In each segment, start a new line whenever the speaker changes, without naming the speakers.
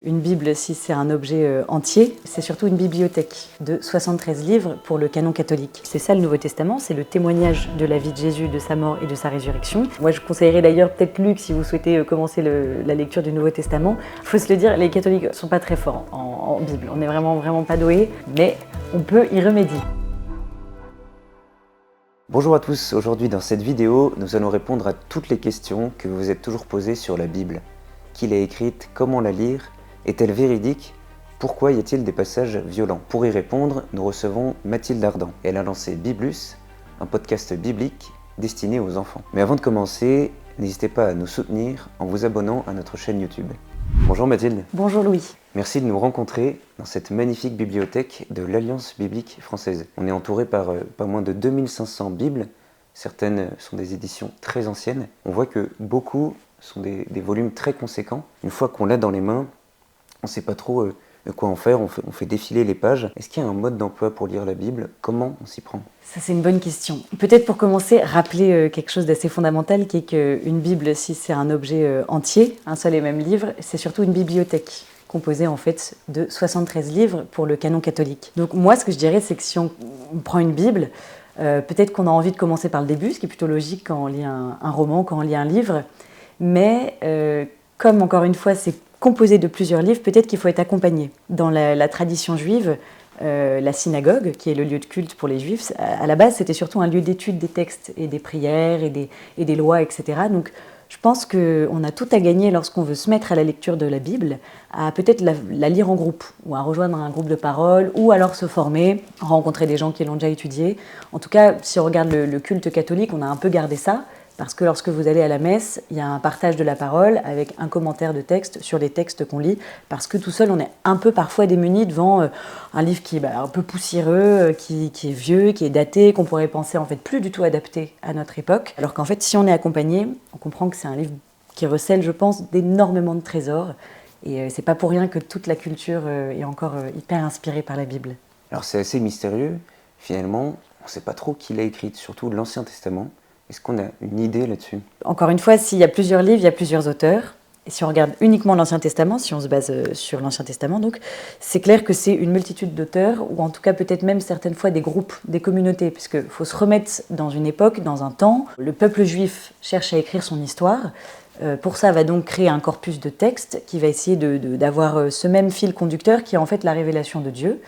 Une Bible, si c'est un objet entier, c'est surtout une bibliothèque de 73 livres pour le canon catholique. C'est ça le Nouveau Testament, c'est le témoignage de la vie de Jésus, de sa mort et de sa résurrection. Moi je conseillerais d'ailleurs peut-être Luc si vous souhaitez commencer la lecture du Nouveau Testament. Il faut se le dire, les catholiques ne sont pas très forts en Bible, on n'est vraiment pas doués, mais on peut y remédier.
Bonjour à tous, aujourd'hui dans cette vidéo, nous allons répondre à toutes les questions que vous vous êtes toujours posées sur la Bible. Qui l'a écrite? Comment la lire? Est-elle véridique? Pourquoi y a-t-il des passages violents? Pour y répondre, nous recevons Mathilde Ardan. Elle a lancé Biblus, un podcast biblique destiné aux enfants. Mais avant de commencer, n'hésitez pas à nous soutenir en vous abonnant à notre chaîne YouTube. Bonjour Mathilde.
Bonjour Louis.
Merci de nous rencontrer dans cette magnifique bibliothèque de l'Alliance biblique française. On est entouré par pas moins de 2500 Bibles. Certaines sont des éditions très anciennes. On voit que beaucoup sont des volumes très conséquents. Une fois qu'on l'a dans les mains, on ne sait pas trop quoi en faire, on fait défiler les pages. Est-ce qu'il y a un mode d'emploi pour lire la Bible? Comment on s'y prend?
Ça c'est une bonne question. Peut-être pour commencer, rappeler quelque chose d'assez fondamental qui est qu'une Bible, si c'est un objet entier, un seul et même livre, c'est surtout une bibliothèque composée en fait de 73 livres pour le canon catholique. Donc moi ce que je dirais c'est que si on prend une Bible, peut-être qu'on a envie de commencer par le début, ce qui est plutôt logique quand on lit un roman, quand on lit un livre, mais comme encore une fois c'est composé de plusieurs livres, peut-être qu'il faut être accompagné. Dans la tradition juive, la synagogue, qui est le lieu de culte pour les juifs, à la base c'était surtout un lieu d'étude des textes et des prières et des lois, etc. Donc je pense qu'on a tout à gagner lorsqu'on veut se mettre à la lecture de la Bible, à peut-être la lire en groupe, ou à rejoindre un groupe de parole, ou alors se former, rencontrer des gens qui l'ont déjà étudié. En tout cas, si on regarde le culte catholique, on a un peu gardé ça, parce que lorsque vous allez à la messe, il y a un partage de la parole avec un commentaire de texte sur les textes qu'on lit, parce que tout seul, on est un peu parfois démuni devant un livre qui est un peu poussiéreux, qui est vieux, qui est daté, qu'on pourrait penser en fait plus du tout adapté à notre époque. Alors qu'en fait, si on est accompagné, on comprend que c'est un livre qui recèle, je pense, d'énormément de trésors. Et c'est pas pour rien que toute la culture est encore hyper inspirée par la Bible.
Alors c'est assez mystérieux, finalement, on ne sait pas trop qui l'a écrite, surtout l'Ancien Testament. Est-ce qu'on a une idée là-dessus?
Encore une fois, s'il y a plusieurs livres, il y a plusieurs auteurs. Et si on regarde uniquement l'Ancien Testament, si on se base sur l'Ancien Testament, donc, c'est clair que c'est une multitude d'auteurs, ou en tout cas peut-être même certaines fois des groupes, des communautés, puisqu'il faut se remettre dans une époque, dans un temps. Le peuple juif cherche à écrire son histoire. Pour ça, va donc créer un corpus de textes qui va essayer d'avoir ce même fil conducteur qui est en fait la révélation de Dieu.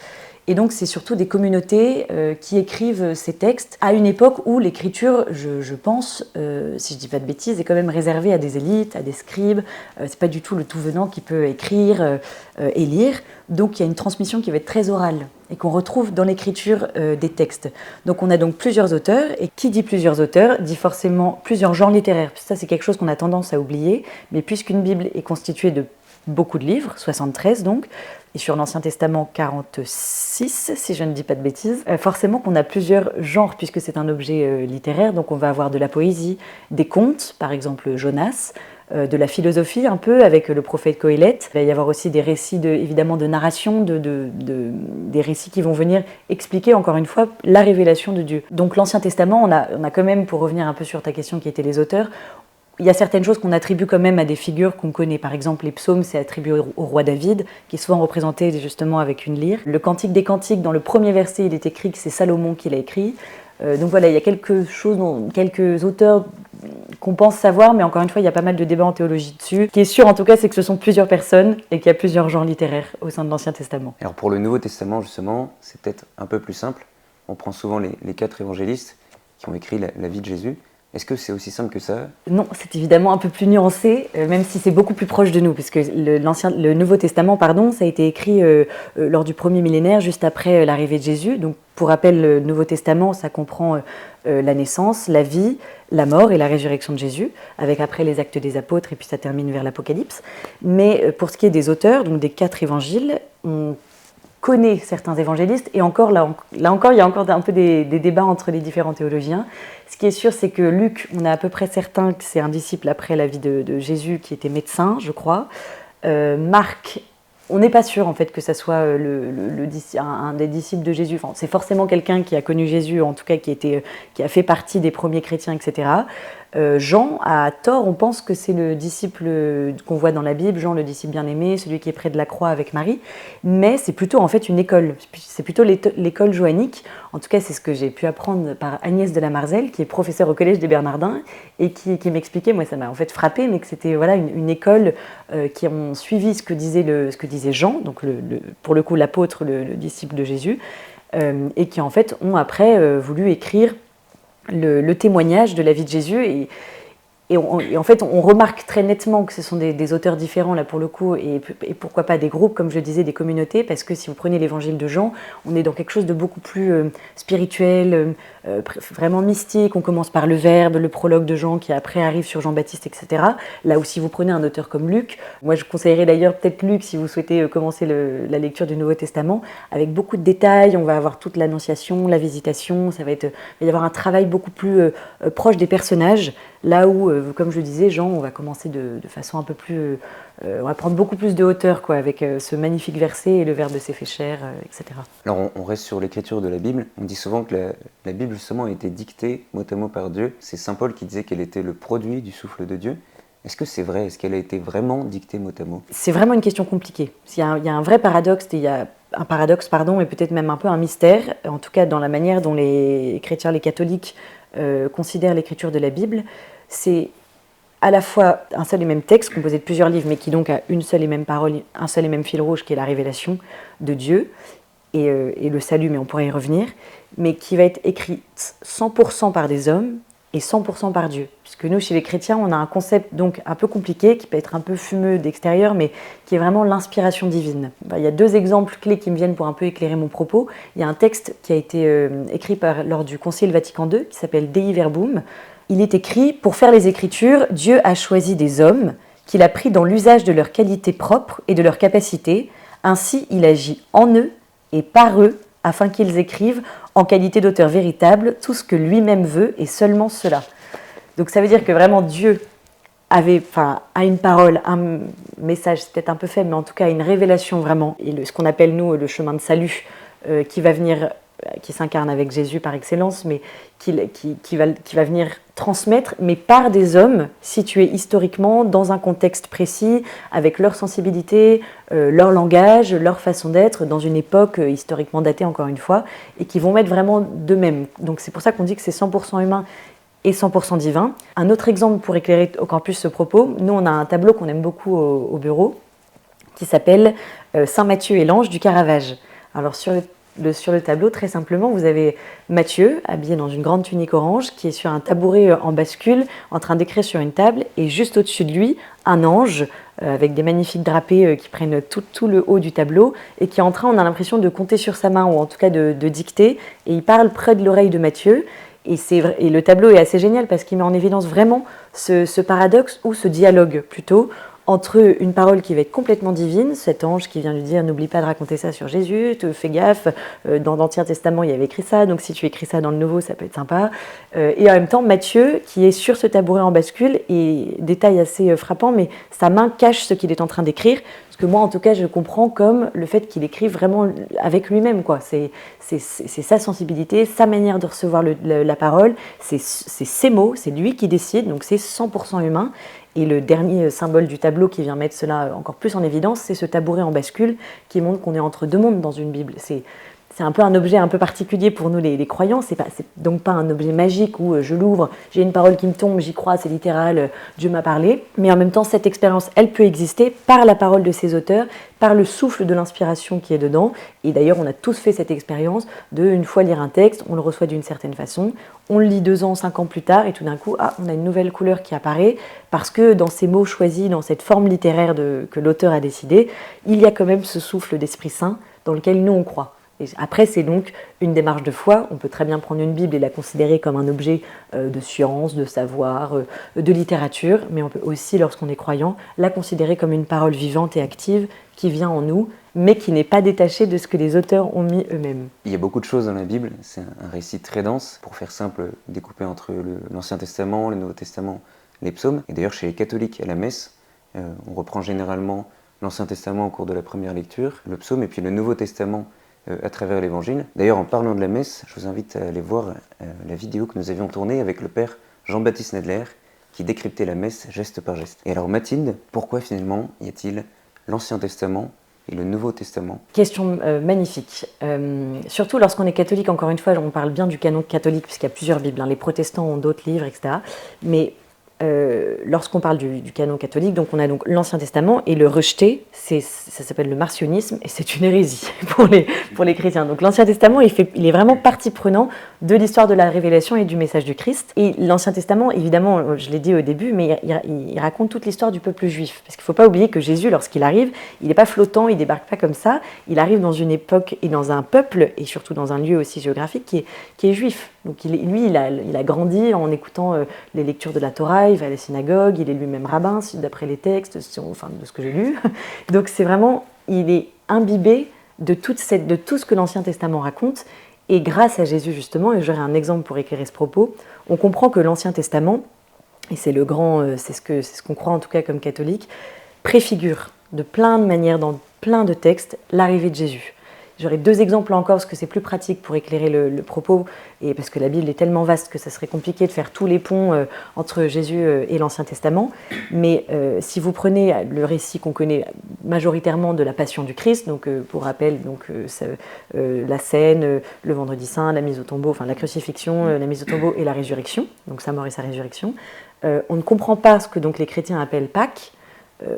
Et donc, c'est surtout des communautés qui écrivent ces textes à une époque où l'écriture, je pense, si je dis pas de bêtises, est quand même réservée à des élites, à des scribes. C'est pas du tout le tout venant qui peut écrire et lire. Donc, il y a une transmission qui va être très orale et qu'on retrouve dans l'écriture des textes. Donc, on a donc plusieurs auteurs. Et qui dit plusieurs auteurs dit forcément plusieurs genres littéraires. Ça, c'est quelque chose qu'on a tendance à oublier. Mais puisqu'une Bible est constituée de beaucoup de livres, 73 donc, et sur l'Ancien Testament 46, si je ne dis pas de bêtises, forcément qu'on a plusieurs genres, puisque c'est un objet littéraire, donc on va avoir de la poésie, des contes, par exemple Jonas, de la philosophie un peu, avec le prophète Coëlette. Il va y avoir aussi des récits évidemment de narration, des récits qui vont venir expliquer encore une fois la révélation de Dieu. Donc l'Ancien Testament, on a quand même, pour revenir un peu sur ta question qui était les auteurs, il y a certaines choses qu'on attribue quand même à des figures qu'on connaît. Par exemple, les psaumes, c'est attribué au roi David, qui est souvent représenté justement avec une lyre. Le Cantique des Cantiques, dans le premier verset, il est écrit que c'est Salomon qui l'a écrit. Donc voilà, il y a quelques auteurs qu'on pense savoir, mais encore une fois, il y a pas mal de débats en théologie dessus. Ce qui est sûr, en tout cas, c'est que ce sont plusieurs personnes et qu'il y a plusieurs genres littéraires au sein de l'Ancien Testament.
Alors pour le Nouveau Testament, justement, c'est peut-être un peu plus simple. On prend souvent les 4 évangélistes qui ont écrit la vie de Jésus. Est-ce que c'est aussi simple que ça?
Non, c'est évidemment un peu plus nuancé, même si c'est beaucoup plus proche de nous, puisque le Nouveau Testament, ça a été écrit lors du premier millénaire, juste après l'arrivée de Jésus. Donc, pour rappel, le Nouveau Testament, ça comprend la naissance, la vie, la mort et la résurrection de Jésus, avec après les actes des apôtres, et puis ça termine vers l'Apocalypse. Mais pour ce qui est des auteurs, donc des 4 évangiles, on connaît certains évangélistes, et encore là encore, il y a encore un peu des débats entre les différents théologiens. Ce qui est sûr, c'est que Luc, on est à peu près certain que c'est un disciple après la vie de Jésus qui était médecin, je crois. Marc, on n'est pas sûr en fait que ça soit un des disciples de Jésus. Enfin, c'est forcément quelqu'un qui a connu Jésus, en tout cas qui a fait partie des premiers chrétiens, etc. Jean, à tort, on pense que c'est le disciple qu'on voit dans la Bible, Jean le disciple bien-aimé, celui qui est près de la croix avec Marie, mais c'est plutôt en fait une école, c'est plutôt l'école joannique. En tout cas, c'est ce que j'ai pu apprendre par Agnès de la Marzel, qui est professeure au Collège des Bernardins, et qui m'expliquait, moi ça m'a en fait frappé, mais que c'était voilà, une école qui ont suivi ce que disait Jean, donc pour le coup l'apôtre, le disciple de Jésus, et qui en fait ont après voulu écrire le témoignage de la vie de Jésus et en fait on remarque très nettement que ce sont des auteurs différents là pour le coup et pourquoi pas des groupes comme je le disais, des communautés, parce que si vous prenez l'évangile de Jean, on est dans quelque chose de beaucoup plus spirituel, vraiment mystique. On commence par le Verbe, le prologue de Jean qui après arrive sur Jean-Baptiste, etc. Là où si vous prenez un auteur comme Luc, moi je conseillerais d'ailleurs peut-être Luc si vous souhaitez commencer la lecture du Nouveau Testament, avec beaucoup de détails. On va avoir toute l'annonciation, la visitation, il va y avoir un travail beaucoup plus proche des personnages. Là où, comme je le disais, Jean, on va commencer de façon un peu plus... on va prendre beaucoup plus de hauteur, quoi, avec ce magnifique verset et le Verbe s'est fait chair, etc.
Alors on reste sur l'écriture de la Bible. On dit souvent que la Bible justement a été dictée mot à mot par Dieu. C'est saint Paul qui disait qu'elle était le produit du souffle de Dieu. Est-ce que c'est vrai? Est-ce qu'elle a été vraiment dictée mot à mot?
C'est vraiment une question compliquée. Il y a un vrai paradoxe, et peut-être même un peu un mystère, en tout cas dans la manière dont les chrétiens, les catholiques considèrent l'écriture de la Bible. C'est à la fois un seul et même texte composé de plusieurs livres, mais qui donc a une seule et même parole, un seul et même fil rouge qui est la révélation de Dieu et le salut, mais on pourrait y revenir, mais qui va être écrite 100% par des hommes et 100% par Dieu. Puisque nous, chez les chrétiens, on a un concept donc un peu compliqué, qui peut être un peu fumeux d'extérieur, mais qui est vraiment l'inspiration divine. Il y a deux exemples clés qui me viennent pour un peu éclairer mon propos. Il y a un texte qui a été écrit lors du Concile Vatican II, qui s'appelle Dei Verbum. Il est écrit « Pour faire les Écritures, Dieu a choisi des hommes qu'il a pris dans l'usage de leurs qualités propres et de leurs capacités. Ainsi, il agit en eux et par eux, afin qu'ils écrivent, en qualité d'auteur véritable, tout ce que lui-même veut et seulement cela. » Donc ça veut dire que vraiment Dieu a une parole, un message, c'est peut-être un peu faible, mais en tout cas une révélation vraiment, et ce qu'on appelle nous le chemin de salut qui s'incarne avec Jésus par excellence, mais qui va venir transmettre, mais par des hommes situés historiquement dans un contexte précis, avec leur sensibilité, leur langage, leur façon d'être, dans une époque historiquement datée encore une fois, et qui vont mettre vraiment d'eux-mêmes. Donc c'est pour ça qu'on dit que c'est 100% humain et 100% divin. Un autre exemple pour éclairer encore plus ce propos, nous on a un tableau qu'on aime beaucoup au bureau, qui s'appelle Saint Matthieu et l'ange du Caravage. Alors sur le tableau, très simplement, vous avez Matthieu, habillé dans une grande tunique orange, qui est sur un tabouret en bascule, en train d'écrire sur une table, et juste au-dessus de lui, un ange, avec des magnifiques drapés qui prennent tout le haut du tableau, et qui est en train, on a l'impression de compter sur sa main, ou en tout cas de dicter, et il parle près de l'oreille de Matthieu, et le tableau est assez génial, parce qu'il met en évidence vraiment ce paradoxe, ou ce dialogue plutôt, entre une parole qui va être complètement divine, cet ange qui vient lui dire « n'oublie pas de raconter ça sur Jésus, fais gaffe, dans l'Ancien Testament il y avait écrit ça, donc si tu écris ça dans le Nouveau ça peut être sympa », et en même temps Matthieu qui est sur ce tabouret en bascule, et détail assez frappant, mais sa main cache ce qu'il est en train d'écrire, parce que moi en tout cas je comprends comme le fait qu'il écrit vraiment avec lui-même, quoi. C'est sa sensibilité, sa manière de recevoir la parole, c'est ses mots, c'est lui qui décide, donc c'est 100% humain. Et le dernier symbole du tableau qui vient mettre cela encore plus en évidence, c'est ce tabouret en bascule qui montre qu'on est entre deux mondes dans une Bible. C'est un peu un objet un peu particulier pour nous les croyants, c'est donc pas un objet magique où je l'ouvre, j'ai une parole qui me tombe, j'y crois, c'est littéral, Dieu m'a parlé. Mais en même temps, cette expérience, elle peut exister par la parole de ces auteurs, par le souffle de l'inspiration qui est dedans. Et d'ailleurs, on a tous fait cette expérience de, une fois lire un texte, on le reçoit d'une certaine façon, on le lit 2 ans, 5 ans plus tard, et tout d'un coup, on a une nouvelle couleur qui apparaît, parce que dans ces mots choisis, dans cette forme littéraire que l'auteur a décidé, il y a quand même ce souffle d'Esprit Saint dans lequel nous on croit. Et après, c'est donc une démarche de foi. On peut très bien prendre une Bible et la considérer comme un objet de science, de savoir, de littérature, mais on peut aussi, lorsqu'on est croyant, la considérer comme une parole vivante et active qui vient en nous, mais qui n'est pas détachée de ce que les auteurs ont mis eux-mêmes.
Il y a beaucoup de choses dans la Bible, c'est un récit très dense, pour faire simple, découpé entre l'Ancien Testament, le Nouveau Testament, les psaumes. Et d'ailleurs, chez les catholiques, à la messe, on reprend généralement l'Ancien Testament au cours de la première lecture, le psaume, et puis le Nouveau Testament à travers l'Évangile. D'ailleurs, en parlant de la messe, je vous invite à aller voir la vidéo que nous avions tournée avec le père Jean-Baptiste Nedler, qui décryptait la messe geste par geste. Et alors Mathilde, pourquoi finalement y a-t-il l'Ancien Testament et le Nouveau Testament?
Question magnifique. Surtout lorsqu'on est catholique, encore une fois, on parle bien du canon catholique, puisqu'il y a plusieurs Bibles. Les protestants ont d'autres livres, etc. Mais lorsqu'on parle du canon catholique, donc on a donc l'Ancien Testament, et le rejeter, ça s'appelle le marcionisme, et c'est une hérésie pour les chrétiens. Donc l'Ancien Testament, il est vraiment partie prenante de l'histoire de la révélation et du message du Christ. Et l'Ancien Testament, évidemment, je l'ai dit au début, mais il raconte toute l'histoire du peuple juif. Parce qu'il ne faut pas oublier que Jésus, lorsqu'il arrive, il n'est pas flottant, il ne débarque pas comme ça. Il arrive dans une époque et dans un peuple, et surtout dans un lieu aussi géographique, qui est juif. Donc lui, il a grandi en écoutant les lectures de la Torah, il va à la synagogue, il est lui-même rabbin, d'après les textes, enfin de ce que j'ai lu. Donc c'est vraiment, il est imbibé de tout ce que l'Ancien Testament raconte. Et grâce à Jésus justement, et j'aurai un exemple pour éclairer ce propos, on comprend que l'Ancien Testament, et c'est ce qu'on croit en tout cas comme catholique, préfigure de plein de manières, dans plein de textes, l'arrivée de Jésus. J'aurai 2 exemples encore, parce que c'est plus pratique pour éclairer le propos, et parce que la Bible est tellement vaste que ça serait compliqué de faire tous les ponts entre Jésus et l'Ancien Testament. Mais si vous prenez le récit qu'on connaît majoritairement de la Passion du Christ, donc pour rappel, la scène, le Vendredi Saint, la mise au tombeau, enfin la crucifixion, la mise au tombeau et la résurrection, donc sa mort et sa résurrection, on ne comprend pas ce que donc les chrétiens appellent Pâques,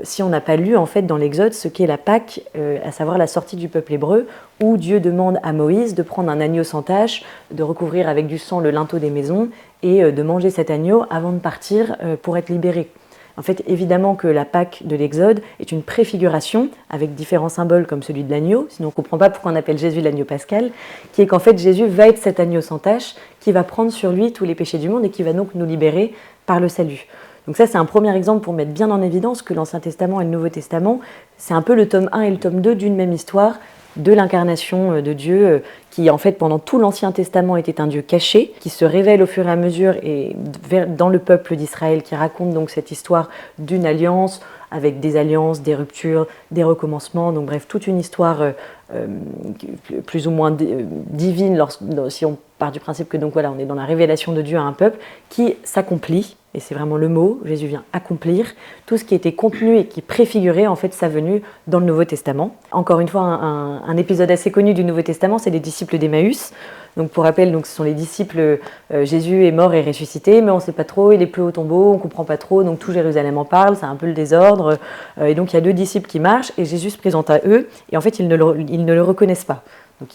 si on n'a pas lu en fait dans l'Exode ce qu'est la Pâque, à savoir la sortie du peuple hébreu, où Dieu demande à Moïse de prendre un agneau sans tache, de recouvrir avec du sang le linteau des maisons et de manger cet agneau avant de partir pour être libéré. En fait, évidemment que la Pâque de l'Exode est une préfiguration avec différents symboles comme celui de l'agneau, sinon on ne comprend pas pourquoi on appelle Jésus l'agneau pascal, qui est qu'en fait Jésus va être cet agneau sans tache qui va prendre sur lui tous les péchés du monde et qui va donc nous libérer par le salut. Donc ça, c'est un premier exemple pour mettre bien en évidence que l'Ancien Testament et le Nouveau Testament, c'est un peu le tome 1 et le tome 2 d'une même histoire de l'incarnation de Dieu, qui en fait pendant tout l'Ancien Testament était un Dieu caché, qui se révèle au fur et à mesure et dans le peuple d'Israël, qui raconte donc cette histoire d'une alliance, avec des alliances, des ruptures, des recommencements, donc bref, toute une histoire plus ou moins divine, si on part du principe que donc voilà, on est dans la révélation de Dieu à un peuple qui s'accomplit, et c'est vraiment le mot, Jésus vient accomplir tout ce qui était contenu et qui préfigurait en fait sa venue dans le Nouveau Testament. Encore une fois, un épisode assez connu du Nouveau Testament, c'est les disciples d'Emmaüs. Donc pour rappel, donc, ce sont les disciples, Jésus est mort et ressuscité, mais on ne sait pas trop, il est plus au tombeau, on ne comprend pas trop, donc tout Jérusalem en parle, c'est un peu le désordre. Et donc il y a 2 disciples qui marchent, et Jésus se présente à eux, et en fait ils ne le reconnaissent pas. Donc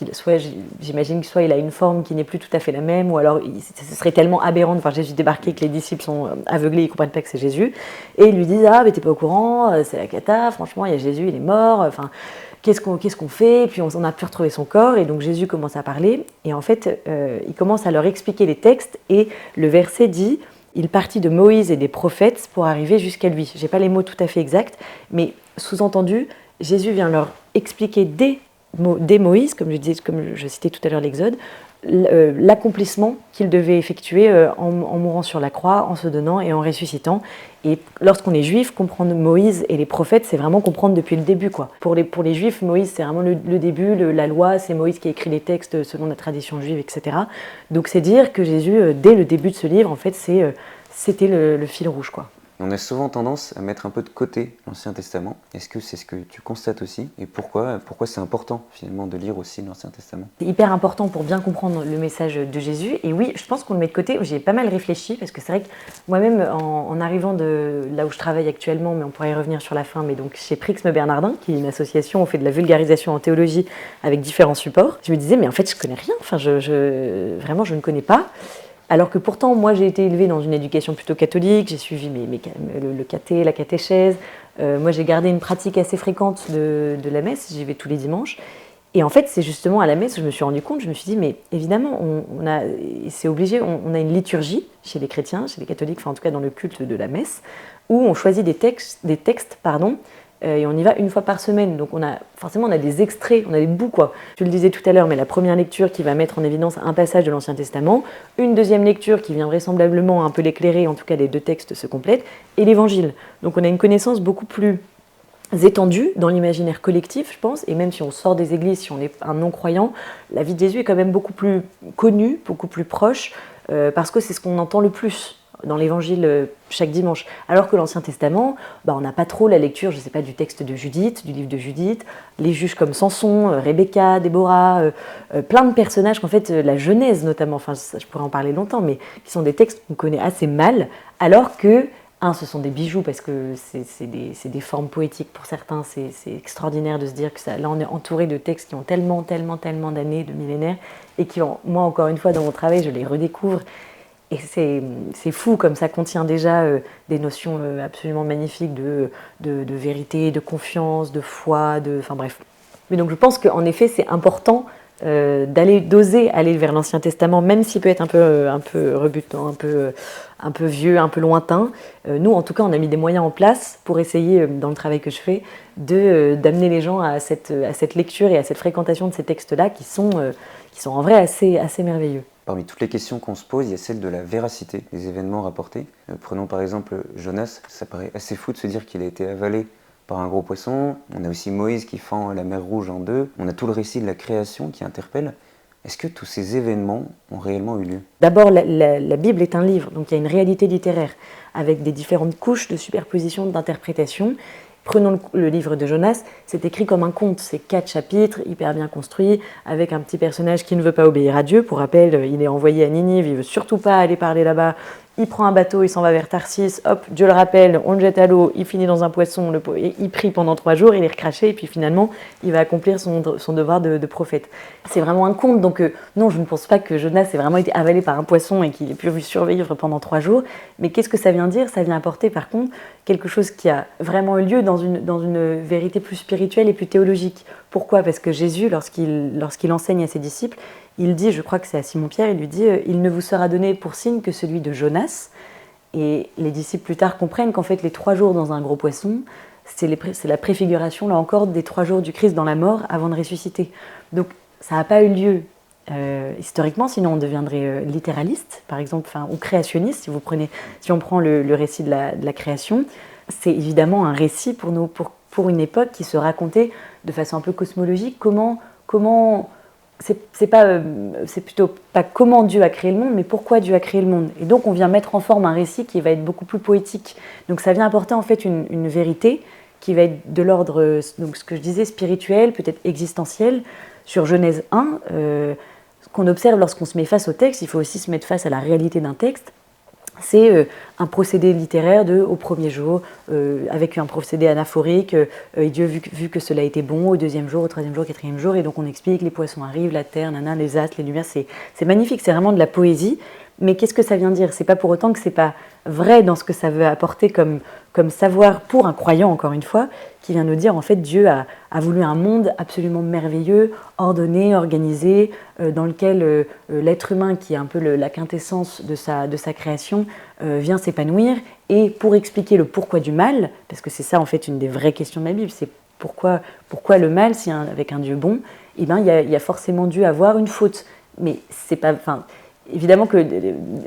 j'imagine que soit il a une forme qui n'est plus tout à fait la même, ou alors ce serait tellement aberrant de voir Jésus débarquer que les disciples sont aveuglés, ils ne comprennent pas que c'est Jésus. Et ils lui disent « Ah, mais t'es pas au courant, c'est la cata, franchement, il y a Jésus, il est mort, enfin... » Qu'est-ce qu'on fait? Et puis on a pu retrouver son corps, et donc Jésus commence à parler, et en fait, il commence à leur expliquer les textes, et le verset dit « Il partit de Moïse et des prophètes pour arriver jusqu'à lui ». Je n'ai pas les mots tout à fait exacts, mais sous-entendu, Jésus vient leur expliquer dès Moïse, comme je citais tout à l'heure l'Exode, l'accomplissement qu'il devait effectuer en mourant sur la croix, en se donnant et en ressuscitant. Et lorsqu'on est juif, comprendre Moïse et les prophètes, c'est vraiment comprendre depuis le début, quoi. Pour les juifs, Moïse, c'est vraiment le début, la loi, c'est Moïse qui a écrit les textes selon la tradition juive, etc. Donc c'est dire que Jésus, dès le début de ce livre, en fait, c'était le fil rouge, quoi.
On a souvent tendance à mettre un peu de côté l'Ancien Testament. Est-ce que c'est ce que tu constates aussi? Et pourquoi c'est important finalement de lire aussi l'Ancien Testament?
C'est hyper important pour bien comprendre le message de Jésus. Et oui, je pense qu'on le met de côté. J'ai pas mal réfléchi, parce que c'est vrai que moi-même, en arrivant de là où je travaille actuellement, mais on pourrait y revenir sur la fin, mais donc chez Prixme Bernardin, qui est une association, on fait de la vulgarisation en théologie avec différents supports, je me disais, mais en fait, je connais rien. Enfin, vraiment, je ne connais pas. Alors que pourtant, moi, j'ai été élevée dans une éducation plutôt catholique, j'ai suivi le caté, la catéchèse. Moi, j'ai gardé une pratique assez fréquente de la messe, j'y vais tous les dimanches. Et en fait, c'est justement à la messe que je me suis rendu compte, je me suis dit, mais évidemment, c'est obligé, on a une liturgie chez les chrétiens, chez les catholiques, enfin en tout cas dans le culte de la messe, où on choisit des textes, et on y va une fois par semaine. Donc on a des extraits, on a des bouts, quoi. Tu le disais tout à l'heure, mais la première lecture qui va mettre en évidence un passage de l'Ancien Testament, une deuxième lecture qui vient vraisemblablement un peu l'éclairer, en tout cas les 2 textes se complètent, et l'Évangile. Donc on a une connaissance beaucoup plus étendues dans l'imaginaire collectif, je pense, et même si on sort des églises, si on est un non-croyant, la vie de Jésus est quand même beaucoup plus connue, beaucoup plus proche, parce que c'est ce qu'on entend le plus dans l'évangile chaque dimanche. Alors que l'Ancien Testament, on n'a pas trop la lecture, je ne sais pas, du texte de Judith, du livre de Judith, les juges comme Samson, Rebecca, Déborah, plein de personnages qu'en fait, la Genèse notamment, enfin je pourrais en parler longtemps, mais qui sont des textes qu'on connaît assez mal, alors que ce sont des bijoux parce que c'est des formes poétiques pour certains, c'est extraordinaire de se dire que là on est entouré de textes qui ont tellement d'années, de millénaires, et qui, moi encore une fois dans mon travail, je les redécouvre. Et c'est fou comme ça contient déjà des notions absolument magnifiques de vérité, de confiance, de foi, enfin bref. Mais donc je pense qu'en effet c'est important d'oser aller vers l'Ancien Testament, même s'il peut être un peu rebutant, un peu vieux, un peu lointain. Nous en tout cas on a mis des moyens en place pour essayer, dans le travail que je fais, d'amener les gens à cette lecture et à cette fréquentation de ces textes-là qui sont en vrai assez merveilleux.
Parmi toutes les questions qu'on se pose, il y a celle de la véracité des événements rapportés. Prenons par exemple Jonas, ça paraît assez fou de se dire qu'il a été avalé par un gros poisson. On a aussi Moïse qui fend la mer Rouge en deux. On a tout le récit de la création qui interpelle. Est-ce que tous ces événements ont réellement eu lieu ?
D'abord, la Bible est un livre, donc il y a une réalité littéraire avec des différentes couches de superposition, d'interprétation. Prenons le livre de Jonas, c'est écrit comme un conte, c'est 4 chapitres, hyper bien construits, avec un petit personnage qui ne veut pas obéir à Dieu. Pour rappel, il est envoyé à Ninive, il ne veut surtout pas aller parler là-bas. Il prend un bateau, il s'en va vers Tarsis, hop, Dieu le rappelle, on le jette à l'eau, il finit dans un poisson, il prie pendant 3 jours, il est recraché, et puis finalement, il va accomplir son devoir de prophète. C'est vraiment un conte, donc non, je ne pense pas que Jonas ait vraiment été avalé par un poisson et qu'il ait pu survivre pendant 3 jours. Mais qu'est-ce que ça vient dire ? Ça vient apporter par contre quelque chose qui a vraiment eu lieu dans une vérité plus spirituelle et plus théologique. Pourquoi ? Parce que Jésus, lorsqu'il enseigne à ses disciples, il dit, je crois que c'est à Simon-Pierre, il lui dit « Il ne vous sera donné pour signe que celui de Jonas ». Et les disciples plus tard comprennent qu'en fait les 3 jours dans un gros poisson, c'est la préfiguration, là encore, des 3 jours du Christ dans la mort avant de ressusciter. Donc ça n'a pas eu lieu historiquement, sinon on deviendrait littéraliste, par exemple, ou créationniste, si on prend le récit de la création. C'est évidemment un récit pour une époque qui se racontait de façon un peu cosmologique comment c'est plutôt pas comment Dieu a créé le monde, mais pourquoi Dieu a créé le monde. Et donc on vient mettre en forme un récit qui va être beaucoup plus poétique. Donc ça vient apporter en fait une vérité qui va être de l'ordre, donc ce que je disais, spirituel, peut-être existentiel. Sur Genèse 1, ce qu'on observe lorsqu'on se met face au texte, il faut aussi se mettre face à la réalité d'un texte. C'est un procédé littéraire au premier jour, avec un procédé anaphorique, et Dieu, vu que cela était bon, au 2e jour, au 3e jour, au 4e jour, et donc on explique, les poissons arrivent, la terre, les astres, les lumières, c'est magnifique, c'est vraiment de la poésie. Mais qu'est-ce que ça vient dire ? C'est pas pour autant que c'est pas vrai dans ce que ça veut apporter comme savoir pour un croyant, encore une fois, qui vient nous dire en fait Dieu a voulu un monde absolument merveilleux, ordonné, organisé, dans lequel l'être humain, qui est un peu la quintessence de sa création, vient s'épanouir. Et pour expliquer le pourquoi du mal, parce que c'est ça en fait une des vraies questions de la Bible, c'est pourquoi le mal, si avec un Dieu bon, il y a forcément dû avoir une faute. Mais c'est pas... Évidemment que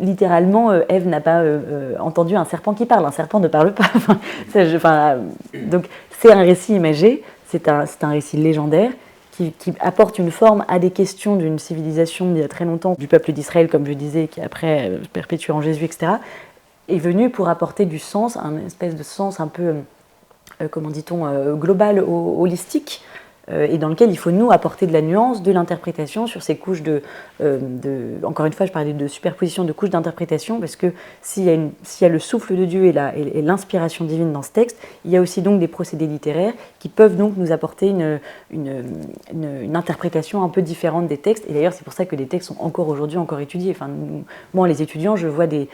littéralement, Ève n'a pas entendu un serpent qui parle. Un serpent ne parle pas. Donc c'est un récit imagé, c'est un récit légendaire qui apporte une forme à des questions d'une civilisation d'il y a très longtemps, du peuple d'Israël, comme je disais, qui après perpétue en Jésus, etc., est venu pour apporter du sens, un espèce de sens un peu, comment dit-on, global, holistique, et dans lequel il faut nous apporter de la nuance, de l'interprétation sur ces couches encore une fois je parlais de superposition de couches d'interprétation, parce que s'il y a le souffle de Dieu et l'inspiration divine dans ce texte, il y a aussi donc des procédés littéraires qui peuvent donc nous apporter une interprétation un peu différente des textes. Et d'ailleurs c'est pour ça que les textes sont encore aujourd'hui étudiés. Moi les étudiants, je vois des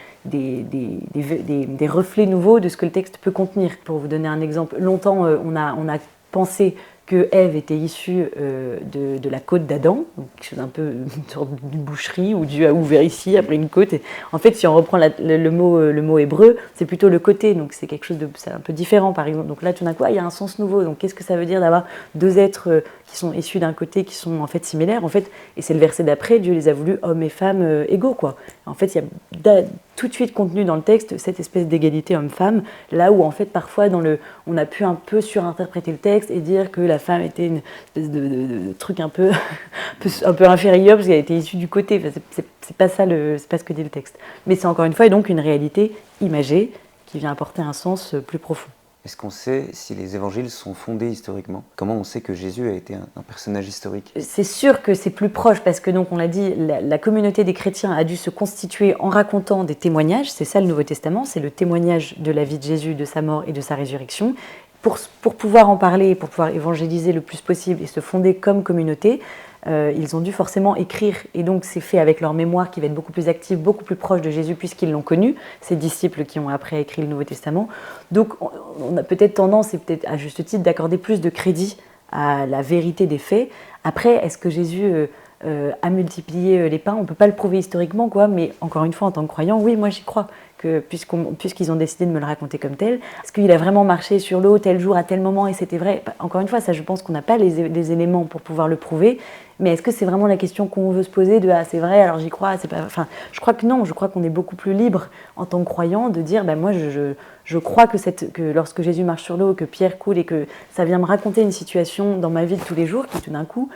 reflets nouveaux de ce que le texte peut contenir. Pour vous donner un exemple, longtemps on a pensé que Ève était issue de la côte d'Adam, donc quelque chose un peu une sorte de boucherie où Dieu a ouvert ici après une côte. Et en fait, si on reprend le mot hébreu, c'est plutôt le côté, donc c'est quelque chose c'est un peu différent par exemple. Donc là, tout d'un coup, il y a un sens nouveau. Donc qu'est-ce que ça veut dire d'avoir 2 êtres qui sont issus d'un côté qui sont en fait similaires. En fait, et c'est le verset d'après, Dieu les a voulus hommes et femmes égaux, quoi. En fait, il y a tout de suite contenu dans le texte cette espèce d'égalité homme-femme, là où en fait parfois on a pu un peu surinterpréter le texte et dire que la femme était une espèce de truc un peu, un peu inférieur parce qu'elle était issue du côté. Enfin, c'est pas ça, c'est pas ce que dit le texte. Mais c'est encore une fois et donc une réalité imagée qui vient apporter un sens plus profond.
Est-ce qu'on sait si les évangiles sont fondés historiquement? Comment on sait que Jésus a été un personnage historique?
C'est sûr que c'est plus proche parce que, donc, on l'a dit, la communauté des chrétiens a dû se constituer en racontant des témoignages. C'est ça le Nouveau Testament, c'est le témoignage de la vie de Jésus, de sa mort et de sa résurrection. Pour pouvoir en parler, pour pouvoir évangéliser le plus possible et se fonder comme communauté, ils ont dû forcément écrire, et donc c'est fait avec leur mémoire qui va être beaucoup plus active, beaucoup plus proche de Jésus puisqu'ils l'ont connu, ces disciples qui ont après écrit le Nouveau Testament. Donc on a peut-être tendance, et peut-être à juste titre, d'accorder plus de crédit à la vérité des faits. Après, est-ce que Jésus a multiplié les pains? On ne peut pas le prouver historiquement, quoi, mais encore une fois, en tant que croyant, oui, moi j'y crois. Puisqu'ils ont décidé de me le raconter comme tel, est-ce qu'il a vraiment marché sur l'eau tel jour à tel moment et c'était vrai? Encore une fois, ça, je pense qu'on n'a pas les éléments pour pouvoir le prouver, mais est-ce que c'est vraiment la question qu'on veut se poser de « ah, c'est vrai, alors j'y crois, c'est pas… » Enfin, je crois que non, je crois qu'on est beaucoup plus libre en tant que croyant de dire moi je crois que lorsque Jésus marche sur l'eau, que Pierre coule et que ça vient me raconter une situation dans ma vie de tous les jours qui tout d'un coup…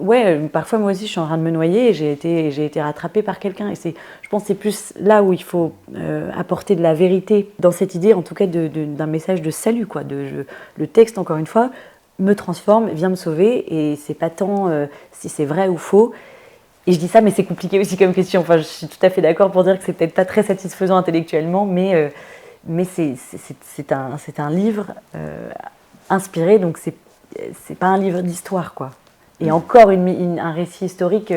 Ouais, parfois moi aussi je suis en train de me noyer et j'ai été rattrapée par quelqu'un. Et je pense que c'est plus là où il faut apporter de la vérité dans cette idée, en tout cas d'un message de salut, quoi. Le texte, encore une fois, me transforme, vient me sauver, et c'est pas tant si c'est vrai ou faux. Et je dis ça, mais c'est compliqué aussi comme question. Enfin, je suis tout à fait d'accord pour dire que c'est peut-être pas très satisfaisant intellectuellement, mais c'est un livre inspiré, donc c'est pas un livre d'histoire, quoi. Et encore un récit historique,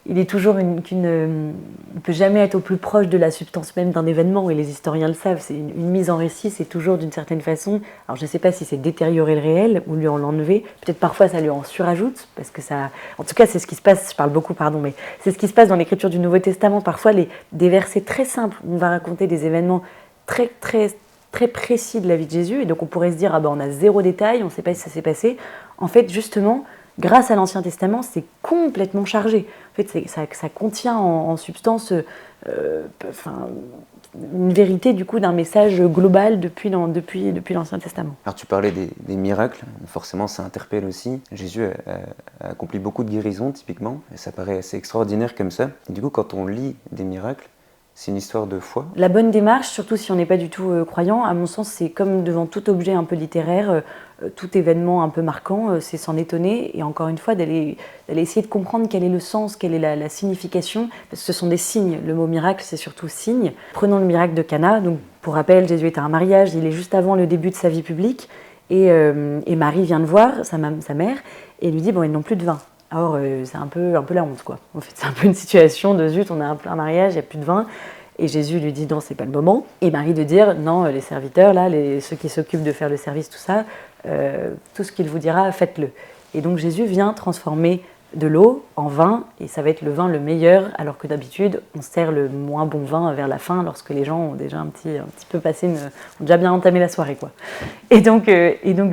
il est toujours ne peut jamais être au plus proche de la substance même d'un événement, et les historiens le savent. C'est une mise en récit, c'est toujours d'une certaine façon. Alors je ne sais pas si c'est détériorer le réel ou lui en l'enlever. Peut-être parfois ça lui en surajoute, parce que ça. En tout cas, c'est ce qui se passe. Je parle beaucoup, pardon, mais c'est ce qui se passe dans l'écriture du Nouveau Testament. Parfois, des versets très simples, on va raconter des événements très très très précis de la vie de Jésus, et donc on pourrait se dire on a zéro détail, on ne sait pas si ça s'est passé. En fait, justement, grâce à l'Ancien Testament, c'est complètement chargé. En fait, ça contient en substance une vérité du coup d'un message global depuis l'Ancien Testament.
Alors tu parlais des miracles, forcément ça interpelle aussi. Jésus a accompli beaucoup de guérisons typiquement, et ça paraît assez extraordinaire comme ça. Et du coup, quand on lit des miracles, c'est une histoire de foi.
La bonne démarche, surtout si on n'est pas du tout croyant, à mon sens, c'est comme devant tout objet un peu littéraire, tout événement un peu marquant, c'est s'en étonner, et encore une fois d'aller essayer de comprendre quel est le sens, quelle est la signification, parce que ce sont des signes. Le mot miracle, c'est surtout signe. Prenons le miracle de Cana. Donc, pour rappel, Jésus est à un mariage, il est juste avant le début de sa vie publique, et Marie vient le voir, sa mère, et lui dit ils n'ont plus de vin. Alors, c'est un peu la honte, quoi. En fait, c'est un peu une situation de zut, on a un mariage, il n'y a plus de vin. Et Jésus lui dit non, c'est pas le moment. Et Marie de dire non, les serviteurs, là, ceux qui s'occupent de faire le service, tout ça, tout ce qu'il vous dira, faites-le. Et donc Jésus vient transformer de l'eau en vin, et ça va être le vin le meilleur, alors que d'habitude, on sert le moins bon vin vers la fin, lorsque les gens ont déjà un petit peu passé, ont déjà bien entamé la soirée, quoi. Et donc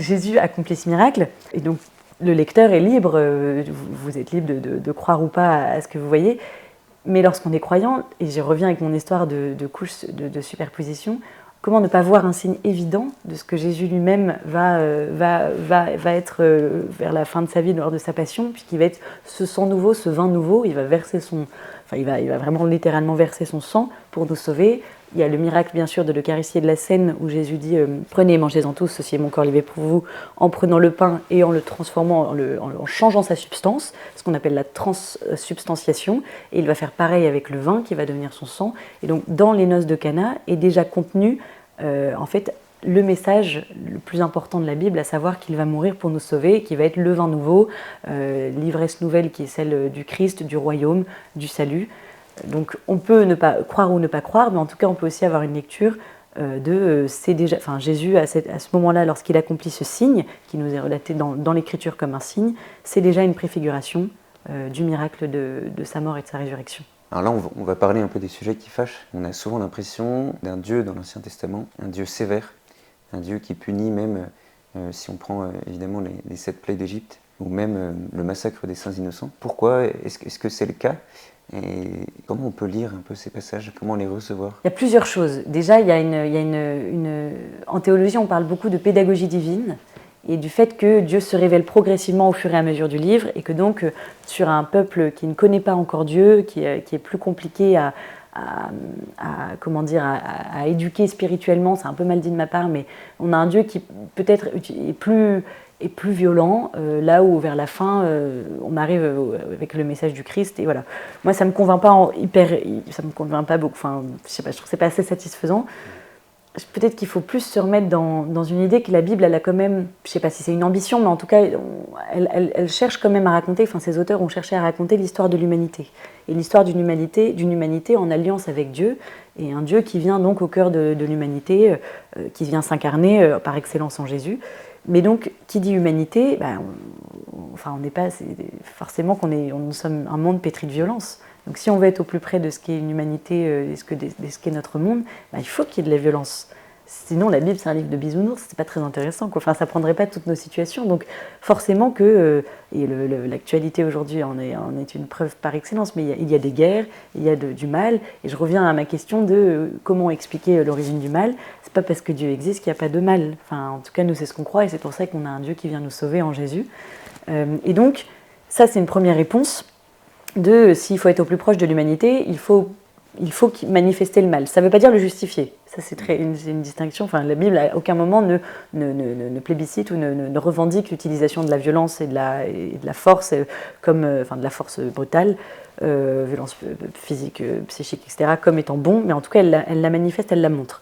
Jésus accomplit ce miracle, et donc le lecteur est libre, vous êtes libre de croire ou pas à ce que vous voyez, mais lorsqu'on est croyant, et j'y reviens avec mon histoire de couches de superposition, comment ne pas voir un signe évident de ce que Jésus lui-même va être vers la fin de sa vie, lors de sa passion, puisqu'il va être ce sang nouveau, ce vin nouveau, il va vraiment littéralement verser son sang pour nous sauver. Il y a le miracle, bien sûr, de l'Eucharistie et de la Seine, où Jésus dit « Prenez et mangez-en tous, ceci est mon corps livré pour vous », en prenant le pain et en le transformant, en changeant sa substance, ce qu'on appelle la transsubstantiation. Et il va faire pareil avec le vin, qui va devenir son sang. Et donc, dans les noces de Cana est déjà contenu, en fait, le message le plus important de la Bible, à savoir qu'il va mourir pour nous sauver, qui va être le vin nouveau, l'ivresse nouvelle qui est celle du Christ, du royaume, du salut. Donc on peut ne pas croire ou ne pas croire, mais en tout cas on peut aussi avoir une lecture Jésus à ce moment-là, lorsqu'il accomplit ce signe, qui nous est relaté dans l'Écriture comme un signe, c'est déjà une préfiguration du miracle de sa mort et de sa résurrection.
Alors là, on va parler un peu des sujets qui fâchent. On a souvent l'impression d'un Dieu dans l'Ancien Testament, un Dieu sévère, un Dieu qui punit même, si on prend évidemment les 7 plaies d'Égypte, ou même le massacre des saints innocents. Pourquoi est-ce que c'est le cas? Et comment on peut lire un peu ces passages? Comment les recevoir?
Il y a plusieurs choses. Déjà, en théologie, on parle beaucoup de pédagogie divine et du fait que Dieu se révèle progressivement au fur et à mesure du livre et que donc, sur un peuple qui ne connaît pas encore Dieu, qui est plus compliqué à éduquer spirituellement, c'est un peu mal dit de ma part, mais on a un Dieu qui peut-être est plus violent, là où vers la fin, on arrive avec le message du Christ, et voilà. Moi, ça me convainc pas ça me convainc pas beaucoup, enfin, je sais pas, je trouve que c'est pas assez satisfaisant. Peut-être qu'il faut plus se remettre dans une idée que la Bible, elle a quand même, je sais pas si c'est une ambition, mais en tout cas, elle cherche quand même à raconter, enfin, ces auteurs ont cherché à raconter l'histoire de l'humanité. Et l'histoire d'une humanité en alliance avec Dieu, et un Dieu qui vient donc au cœur de l'humanité, qui vient s'incarner par excellence en Jésus. Mais donc, qui dit humanité, on n'est pas forcément nous sommes un monde pétri de violence. Donc, si on veut être au plus près de ce qu'est une humanité, de ce qu'est notre monde, il faut qu'il y ait de la violence. Sinon, la Bible, c'est un livre de bisounours, c'est pas très intéressant, quoi. Enfin, ça prendrait pas toutes nos situations. Donc, forcément que, et l'actualité aujourd'hui en est une preuve par excellence, mais il y a des guerres, il y a du mal. Et je reviens à ma question de comment expliquer l'origine du mal. C'est pas parce que Dieu existe qu'il n'y a pas de mal. Enfin, en tout cas, nous, c'est ce qu'on croit, et c'est pour ça qu'on a un Dieu qui vient nous sauver en Jésus. Et donc, ça, c'est une première réponse. S'il faut être au plus proche de l'humanité, il faut manifester le mal. Ça ne veut pas dire le justifier. Ça, c'est une distinction. Enfin, la Bible, à aucun moment, ne plébiscite ou ne revendique l'utilisation de la violence et de la force, de la force brutale, violence physique, psychique, etc., comme étant bon. Mais en tout cas, elle la manifeste, elle la montre.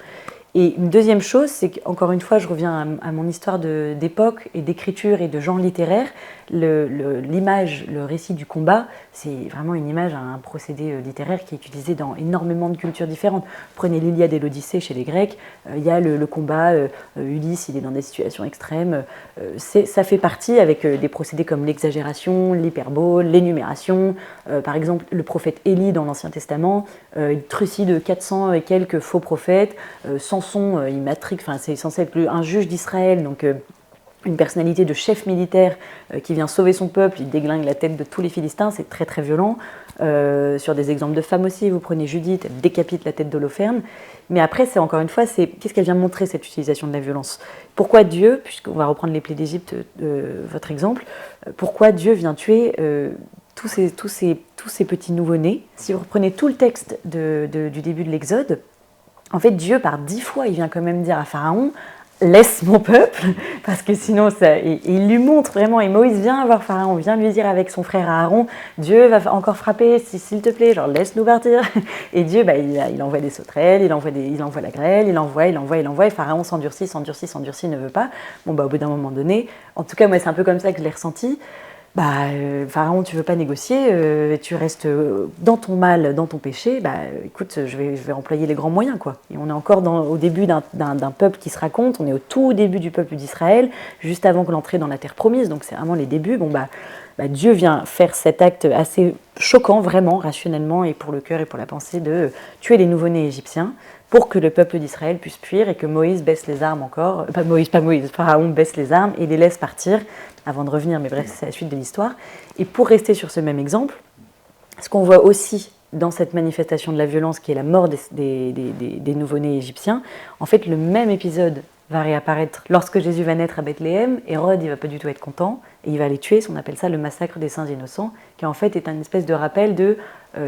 Et une deuxième chose, c'est qu'encore une fois, je reviens à mon histoire d'époque et d'écriture et de genre littéraire. L'image, le récit du combat, c'est vraiment une image, un procédé littéraire qui est utilisé dans énormément de cultures différentes. Prenez l'Iliade et l'Odyssée chez les Grecs, il y a le combat, Ulysse, il est dans des situations extrêmes. Ça fait partie avec des procédés comme l'exagération, l'hyperbole, l'énumération. Par exemple, le prophète Élie dans l'Ancien Testament, il trucide 400 et quelques faux prophètes. Samson, il matrique, c'est censé être un juge d'Israël, donc une personnalité de chef militaire qui vient sauver son peuple, il déglingue la tête de tous les Philistins, c'est très très violent. Sur des exemples de femmes aussi, vous prenez Judith, elle décapite la tête d'Holoferne. Mais après, c'est encore une fois, qu'est-ce qu'elle vient montrer, cette utilisation de la violence? Pourquoi Dieu, puisqu'on va reprendre les plaies d'Égypte, votre exemple, pourquoi Dieu vient tuer tous ces petits nouveau-nés? Si vous reprenez tout le texte du début de l'Exode, en fait, Dieu, par 10 fois, il vient quand même dire à Pharaon, laisse mon peuple, parce que sinon, il lui montre vraiment, et Moïse vient voir Pharaon, vient lui dire avec son frère Aaron, Dieu va encore frapper, s'il te plaît, genre laisse-nous partir. Et Dieu, il envoie des sauterelles, il envoie la grêle, il envoie, et Pharaon s'endurcit, ne veut pas. Bon, au bout d'un moment donné, en tout cas, moi, c'est un peu comme ça que je l'ai ressenti. Pharaon, tu veux pas négocier, tu restes dans ton mal, dans ton péché, écoute, je vais employer les grands moyens, quoi. Et on est encore au début d'un peuple qui se raconte, on est au tout début du peuple d'Israël, juste avant que l'entrée dans la terre promise, donc c'est vraiment les débuts. Dieu vient faire cet acte assez choquant, vraiment, rationnellement, et pour le cœur et pour la pensée, de tuer les nouveau-nés égyptiens, pour que le peuple d'Israël puisse fuir et que Moïse baisse les armes encore, Pharaon baisse les armes et les laisse partir avant de revenir, mais bref, c'est la suite de l'histoire. Et pour rester sur ce même exemple, ce qu'on voit aussi dans cette manifestation de la violence qui est la mort des nouveau-nés égyptiens, en fait, le même épisode va réapparaître lorsque Jésus va naître à Bethléem. Hérode, il va pas du tout être content et il va les tuer. On appelle ça le massacre des saints innocents, qui en fait est une espèce de rappel de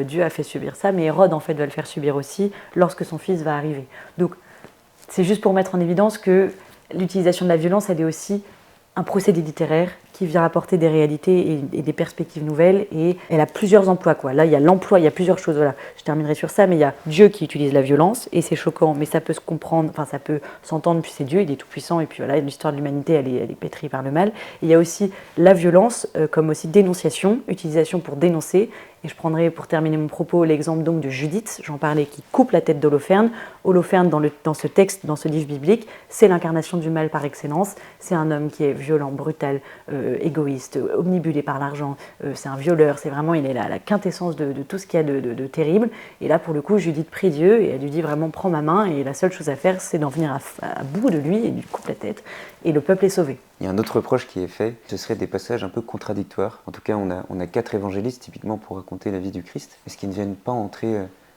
Dieu a fait subir ça, mais Hérode en fait va le faire subir aussi lorsque son fils va arriver. Donc c'est juste pour mettre en évidence que l'utilisation de la violence, elle est aussi un procédé littéraire qui vient apporter des réalités et des perspectives nouvelles, et elle a plusieurs emplois, quoi. Là, il y a l'emploi, il y a plusieurs choses, voilà. Je terminerai sur ça, mais il y a Dieu qui utilise la violence, et c'est choquant, mais ça peut se comprendre, enfin ça peut s'entendre, puis c'est Dieu, il est tout puissant, et puis voilà, l'histoire de l'humanité, elle est pétrie par le mal. Et il y a aussi la violence comme aussi dénonciation, utilisation pour dénoncer. Et je prendrai pour terminer mon propos l'exemple donc de Judith, j'en parlais, qui coupe la tête d'Holoferne. Holoferne, dans ce texte, dans ce livre biblique, c'est l'incarnation du mal par excellence. C'est un homme qui est violent, brutal, égoïste, omnibulé par l'argent, c'est un violeur, c'est vraiment, il est la quintessence de tout ce qu'il y a de terrible. Et là, pour le coup, Judith prie Dieu et elle lui dit vraiment prends ma main et la seule chose à faire, c'est d'en venir à bout de lui et lui coupe la tête et le peuple est sauvé.
Il y a un autre reproche qui est fait, ce serait des passages un peu contradictoires. En tout cas, on a 4 évangélistes typiquement pour raconter la vie du Christ. Est-ce qu'ils ne viennent pas entrer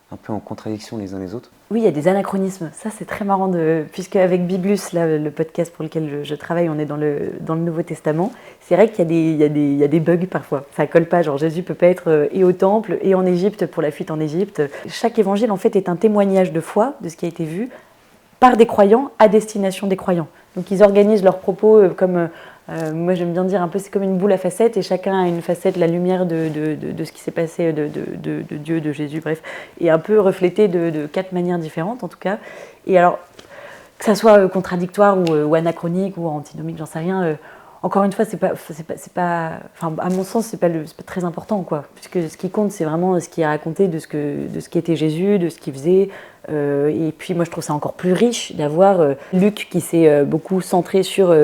un peu en contradiction les uns les autres?
Oui, il y a des anachronismes. Ça, c'est très marrant, puisque avec Biblus, là, le podcast pour lequel je travaille, on est dans le Nouveau Testament. C'est vrai qu'il y a des bugs parfois. Ça colle pas, genre Jésus peut pas être et au temple et en Égypte pour la fuite en Égypte. Chaque évangile, en fait, est un témoignage de foi, de ce qui a été vu, par des croyants à destination des croyants. Donc ils organisent leurs propos comme, moi j'aime bien dire un peu, c'est comme une boule à facettes et chacun a une facette, la lumière de ce qui s'est passé, de Dieu, de Jésus, bref, et un peu reflété de 4 manières différentes en tout cas. Et alors, que ça soit contradictoire ou anachronique ou antinomique, j'en sais rien, encore une fois, c'est pas, enfin, à mon sens, c'est pas très important, quoi. Puisque ce qui compte, c'est vraiment ce qui est raconté de ce qui était Jésus, de ce qu'il faisait. Et puis, moi, je trouve ça encore plus riche d'avoir Luc qui s'est beaucoup centré sur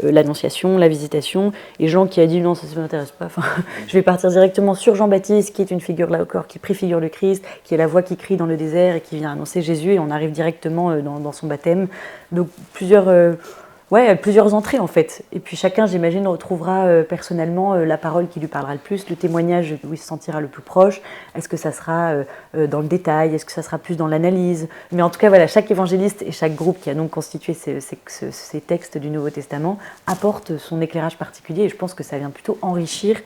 l'annonciation, la visitation, et Jean qui a dit non, ça ne m'intéresse pas. Enfin, je vais partir directement sur Jean-Baptiste, qui est une figure là encore, qui préfigure le Christ, qui est la voix qui crie dans le désert et qui vient annoncer Jésus, et on arrive directement dans son baptême. Donc, plusieurs entrées en fait. Et puis chacun, j'imagine, retrouvera personnellement la parole qui lui parlera le plus, le témoignage où il se sentira le plus proche. Est-ce que ça sera dans le détail? Est-ce que ça sera plus dans l'analyse? Mais en tout cas, voilà, chaque évangéliste et chaque groupe qui a donc constitué ces textes du Nouveau Testament apporte son éclairage particulier et je pense que ça vient plutôt enrichir.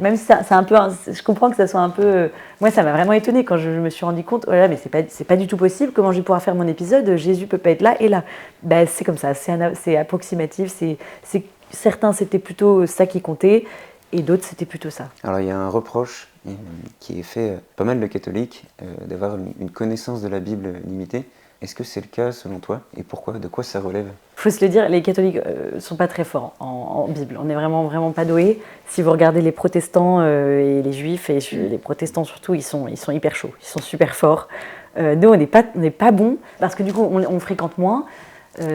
Même si c'est un peu, je comprends que ça soit un peu... moi, ça m'a vraiment étonnée quand je me suis rendu compte, oh là, mais c'est pas du tout possible, comment je vais pouvoir faire mon épisode, Jésus peut pas être là et là. Ben, c'est comme ça, c'est approximatif, certains c'était plutôt ça qui comptait et d'autres c'était plutôt ça.
Alors il y a un reproche qui est fait pas mal de catholiques, d'avoir une connaissance de la Bible limitée. Est-ce que c'est le cas selon toi et pourquoi? De quoi ça relève?
Il faut se le dire, les catholiques sont pas très forts en Bible. On n'est vraiment pas doués. Si vous regardez les protestants et les juifs, et les protestants surtout, ils sont hyper chauds, ils sont super forts. Nous, on n'est pas bons parce que du coup, on fréquente moins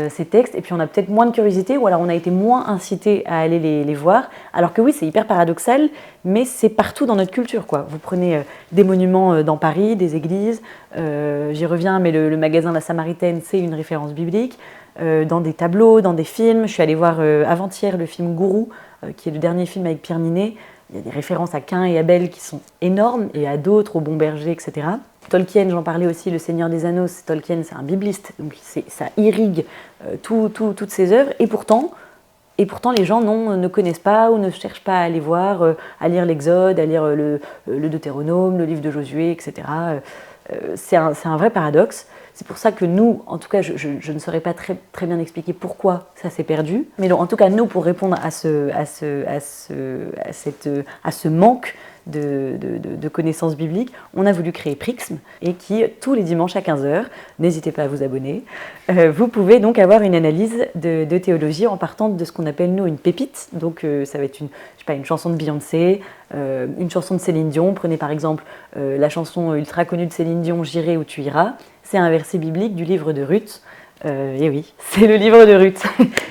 ces textes et puis on a peut-être moins de curiosité ou alors on a été moins incité à aller les voir. Alors que oui, c'est hyper paradoxal, mais c'est partout dans notre culture, quoi. Vous prenez des monuments dans Paris, des églises, j'y reviens, mais le magasin La Samaritaine, c'est une référence biblique. Dans des tableaux, dans des films. Je suis allée voir avant-hier le film Gourou, qui est le dernier film avec Pierre Ninet. Il y a des références à Caïn et Abel qui sont énormes, et à d'autres, au Bon Berger, etc. Tolkien, j'en parlais aussi, Le Seigneur des Anneaux, Tolkien, c'est un bibliste, donc ça irrigue toutes ses œuvres, et pourtant les gens ne connaissent pas ou ne cherchent pas à aller voir, à lire l'Exode, à lire le Deutéronome, le livre de Josué, etc. C'est un vrai paradoxe. C'est pour ça que nous, en tout cas, je ne saurais pas très bien expliquer pourquoi ça s'est perdu. Mais donc, en tout cas, nous, pour répondre à ce manque de connaissances bibliques, on a voulu créer Prixme et qui, tous les dimanches à 15h, n'hésitez pas à vous abonner, vous pouvez donc avoir une analyse de théologie en partant de ce qu'on appelle, nous, une pépite. Donc, ça va être une chanson de Beyoncé, une chanson de Céline Dion. Prenez par exemple la chanson ultra connue de Céline Dion, J'irai où tu iras. C'est un verset biblique du livre de Ruth. Et oui, c'est le livre de Ruth.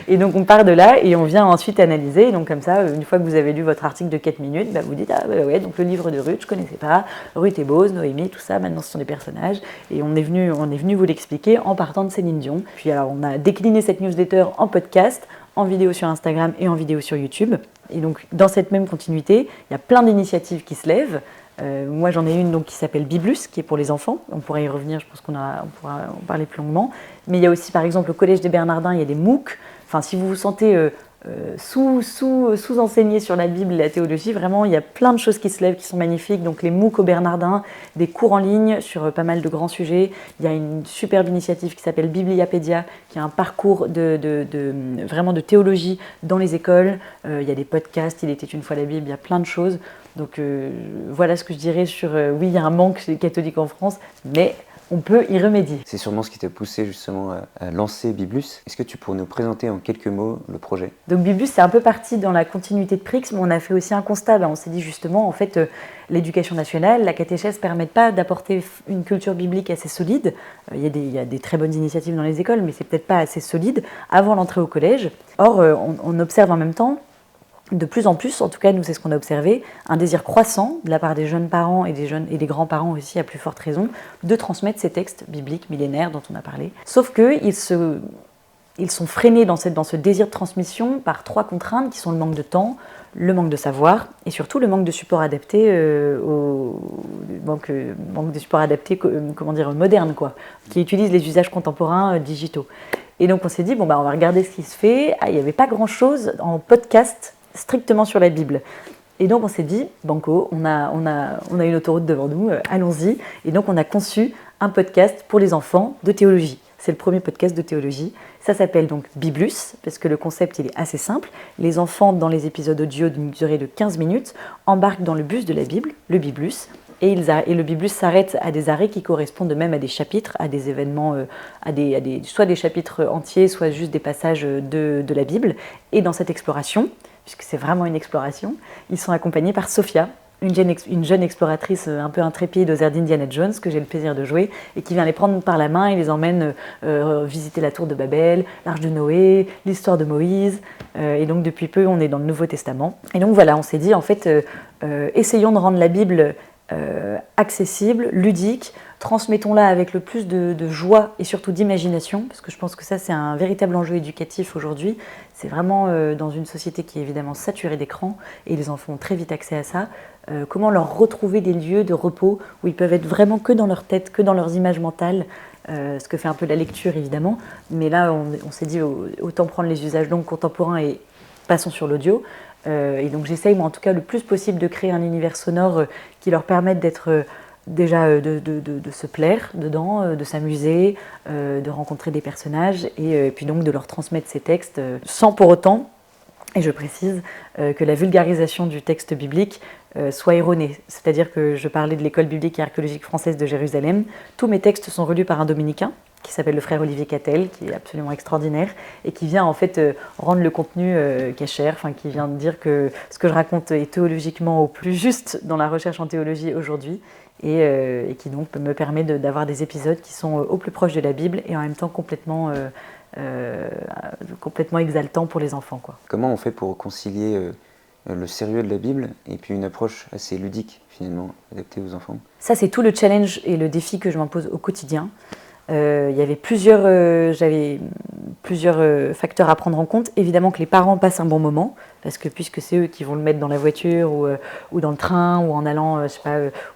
Et donc on part de là et on vient ensuite analyser. Et donc comme ça, une fois que vous avez lu votre article de 4 minutes, vous dites ah bah ouais, donc le livre de Ruth, je connaissais pas. Ruth et Boz, Noémie, tout ça. Maintenant ce sont des personnages. Et on est venu vous l'expliquer en partant de Céline Dion. Puis alors on a décliné cette newsletter en podcast, en vidéo sur Instagram et en vidéo sur YouTube. Et donc dans cette même continuité, il y a plein d'initiatives qui se lèvent. Moi j'en ai une donc, qui s'appelle Biblus, qui est pour les enfants. On pourrait y revenir, je pense qu'on pourra en parler plus longuement. Mais il y a aussi par exemple au Collège des Bernardins, il y a des MOOC. Enfin, si vous vous sentez sous-enseigné sur la Bible et la théologie, vraiment il y a plein de choses qui se lèvent, qui sont magnifiques. Donc les MOOC au Bernardin, des cours en ligne sur pas mal de grands sujets. Il y a une superbe initiative qui s'appelle Bibliapédia, qui est un parcours vraiment de théologie dans les écoles. Il y a des podcasts, Il était une fois la Bible, il y a plein de choses. Donc voilà ce que je dirais sur oui, il y a un manque catholique en France, mais on peut y remédier.
C'est sûrement ce qui t'a poussé justement à lancer Biblus. Est-ce que tu pourrais nous présenter en quelques mots le projet?
Donc Biblus, c'est un peu parti dans la continuité de Prixme, mais on a fait aussi un constat. On s'est dit justement, en fait, l'éducation nationale, la catéchèse ne permettent pas d'apporter une culture biblique assez solide. Il y a des très bonnes initiatives dans les écoles, mais c'est peut-être pas assez solide avant l'entrée au collège. Or, on observe en même temps de plus en plus, en tout cas nous c'est ce qu'on a observé, un désir croissant de la part des jeunes parents et des grands-parents aussi à plus forte raison, de transmettre ces textes bibliques millénaires dont on a parlé. Sauf qu'ils sont freinés dans ce désir de transmission par 3 contraintes qui sont le manque de temps, le manque de savoir et surtout le manque de support adapté manque de support adapté moderne quoi, qui utilise les usages contemporains digitaux. Et donc on s'est dit on va regarder ce qui se fait. Il n'y avait pas grand chose en podcast strictement sur la Bible. Et donc on s'est dit banco, on a une autoroute devant nous, allons-y. Et donc on a conçu un podcast pour les enfants de théologie. C'est le premier podcast de théologie. Ça s'appelle donc Biblus, parce que le concept il est assez simple. Les enfants, dans les épisodes audio d'une durée de 15 minutes, embarquent dans le bus de la Bible, le Biblus, et le Biblus s'arrête à des arrêts qui correspondent même à des chapitres, à des événements, soit des chapitres entiers, soit juste des passages de la Bible. Et dans cette exploration, puisque c'est vraiment une exploration, ils sont accompagnés par Sophia, une jeune exploratrice un peu intrépide aux airs d'Indiana Jones, que j'ai le plaisir de jouer, et qui vient les prendre par la main et les emmène visiter la tour de Babel, l'arche de Noé, l'histoire de Moïse. Et donc depuis peu, on est dans le Nouveau Testament. Et donc voilà, on s'est dit, en fait, essayons de rendre la Bible accessible, ludique, transmettons-la avec le plus de joie et surtout d'imagination, parce que je pense que ça c'est un véritable enjeu éducatif aujourd'hui. C'est vraiment dans une société qui est évidemment saturée d'écrans, et les enfants ont très vite accès à ça, comment leur retrouver des lieux de repos où ils peuvent être vraiment que dans leur tête, que dans leurs images mentales, ce que fait un peu la lecture évidemment, mais là on s'est dit autant prendre les usages donc contemporains et passons sur l'audio. Et donc j'essaye moi en tout cas le plus possible de créer un univers sonore qui leur permette d'être déjà de se plaire dedans, de s'amuser, de rencontrer des personnages et puis donc de leur transmettre ces textes sans pour autant, et je précise, que la vulgarisation du texte biblique soit erronée. C'est-à-dire que je parlais de l'école biblique et archéologique française de Jérusalem, tous mes textes sont relus par un dominicain qui s'appelle le frère Olivier Cattel, qui est absolument extraordinaire et qui vient en fait rendre le contenu cachère, qui vient de dire que ce que je raconte est théologiquement au plus juste dans la recherche en théologie aujourd'hui et qui donc me permet d'avoir des épisodes qui sont au plus proche de la Bible et en même temps complètement exaltants pour les enfants, quoi.
Comment on fait pour concilier le sérieux de la Bible et puis une approche assez ludique finalement, adaptée aux enfants?
Ça c'est tout le challenge et le défi que je m'impose au quotidien. J'avais plusieurs facteurs à prendre en compte. Évidemment que les parents passent un bon moment, parce que puisque c'est eux qui vont le mettre dans la voiture ou dans le train ou en allant,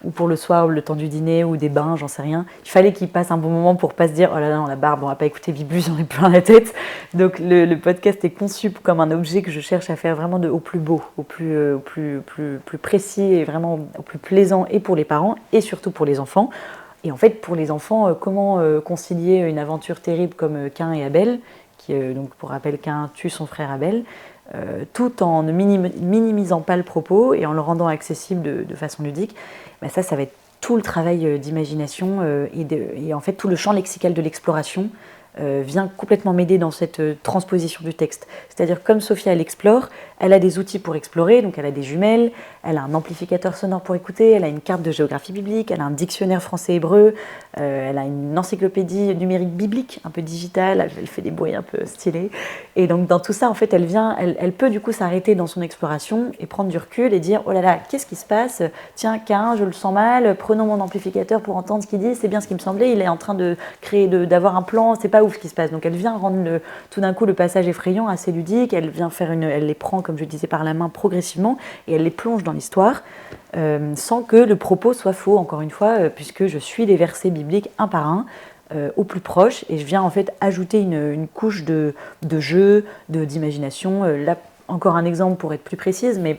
ou pour le soir ou le temps du dîner ou des bains, j'en sais rien. Il fallait qu'ils passent un bon moment pour pas se dire « Oh là là, non, la barbe, on va pas écouter Biblus, j'en ai plein la tête ». Donc le podcast est conçu comme un objet que je cherche à faire vraiment au plus beau, au plus précis et vraiment au plus plaisant et pour les parents et surtout pour les enfants. Et en fait, pour les enfants, comment concilier une aventure terrible comme Caïn et Abel, qui, donc pour rappel, Caïn tue son frère Abel, tout en ne minimisant pas le propos et en le rendant accessible de façon ludique, ça va être tout le travail d'imagination et en fait tout le champ lexical de l'exploration vient complètement m'aider dans cette transposition du texte. C'est-à-dire comme Sophia elle explore, elle a des outils pour explorer, donc elle a des jumelles, elle a un amplificateur sonore pour écouter, elle a une carte de géographie biblique, elle a un dictionnaire français-hébreu, elle a une encyclopédie numérique biblique un peu digitale, elle fait des bruits un peu stylés. Et donc dans tout ça, en fait, elle peut du coup s'arrêter dans son exploration et prendre du recul et dire « Oh là là, qu'est-ce qui se passe ? Tiens, Caïn, je le sens mal, prenons mon amplificateur pour entendre ce qu'il dit, c'est bien ce qui me semblait, il est en train de créer, d'avoir un plan, c'est pas ouf ce qui se passe. » Donc elle vient rendre tout d'un coup le passage effrayant assez ludique, elle vient elle les prend, comme je disais, par la main progressivement et elle les plonge dans l'histoire sans que le propos soit faux, encore une fois, puisque je suis les versets bibliques un par un au plus proche et je viens en fait ajouter une couche de jeu, d'imagination. Là, encore un exemple pour être plus précise, mais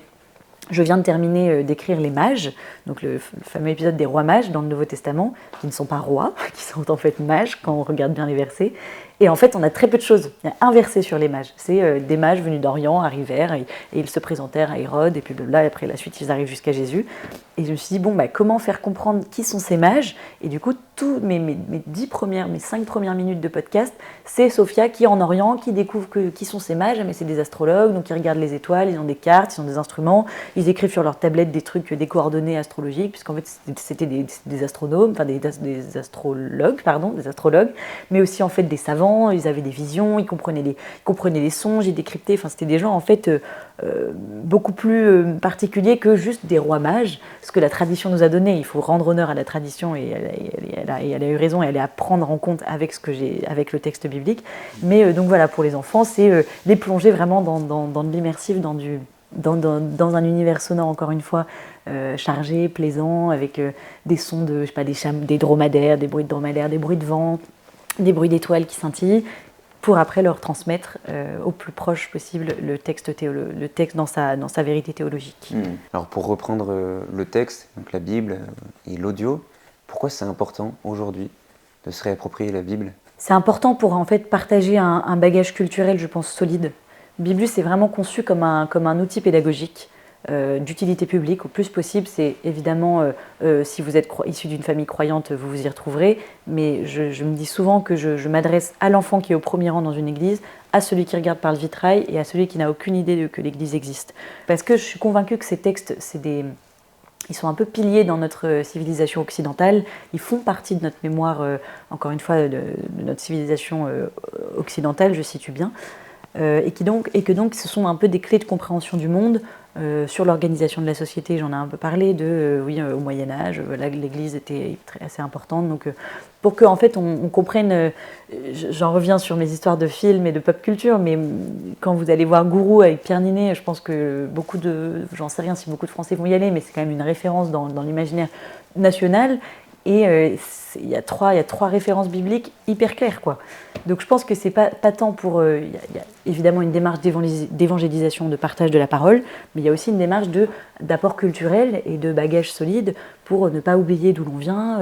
je viens de terminer d'écrire les mages, donc le fameux épisode des rois mages dans le Nouveau Testament, qui ne sont pas rois, qui sont en fait mages quand on regarde bien les versets. Et en fait, on a très peu de choses. Il y a un verset sur les mages. C'est des mages venus d'Orient arrivèrent et ils se présentèrent à Hérode, et puis là, après la suite, ils arrivent jusqu'à Jésus. Et je me suis dit, comment faire comprendre qui sont ces mages? Et du coup, mes 5 premières minutes de podcast, c'est Sophia qui est en Orient, qui découvre qui sont ces mages. Mais c'est des astrologues, donc ils regardent les étoiles, ils ont des cartes, ils ont des instruments, ils écrivent sur leur tablette des trucs, des coordonnées astrologiques, puisqu'en fait, c'était des astronomes, des astrologues, mais aussi en fait des savants, enfants, ils avaient des visions, ils comprenaient les songes, ils décryptaient. Enfin, c'était des gens en fait beaucoup plus particuliers que juste des rois mages, ce que la tradition nous a donné. Il faut rendre honneur à la tradition et elle a eu raison et elle est à prendre en compte avec avec le texte biblique. Mais donc voilà, pour les enfants, c'est les plonger vraiment dans de l'immersif, dans un univers sonore, encore une fois, chargé, plaisant, avec des sons de, je sais pas, des dromadaires, des bruits de dromadaires, des bruits de vent, des bruits d'étoiles qui scintillent, pour après leur transmettre au plus proche possible le texte dans sa vérité théologique.
Alors pour reprendre le texte, donc la Bible et l'audio, pourquoi c'est important aujourd'hui de se réapproprier la Bible?
C'est important pour en fait partager un bagage culturel, je pense, solide. Biblus est vraiment conçu comme un outil pédagogique d'utilité publique au plus possible. C'est évidemment, si vous êtes issu d'une famille croyante, vous vous y retrouverez, mais je me dis souvent que je m'adresse à l'enfant qui est au premier rang dans une église, à celui qui regarde par le vitrail et à celui qui n'a aucune idée que l'église existe. Parce que je suis convaincue que ces textes, ils sont un peu piliers dans notre civilisation occidentale, ils font partie de notre mémoire, encore une fois, de notre civilisation occidentale, je situe bien. Et que donc ce sont un peu des clés de compréhension du monde, sur l'organisation de la société, j'en ai un peu parlé, au Moyen-Âge, l'Église était assez importante, donc pour qu'en fait on comprenne, j'en reviens sur mes histoires de films et de pop culture, mais quand vous allez voir Gourou avec Pierre Ninet, je pense que j'en sais rien si beaucoup de Français vont y aller, mais c'est quand même une référence dans l'imaginaire national. Et il y a trois références bibliques hyper claires, quoi. Donc je pense que c'est pas tant pour... Il y a évidemment une démarche d'évangélisation, de partage de la parole, mais il y a aussi une démarche d'apport culturel et de bagage solide pour ne pas oublier d'où l'on vient,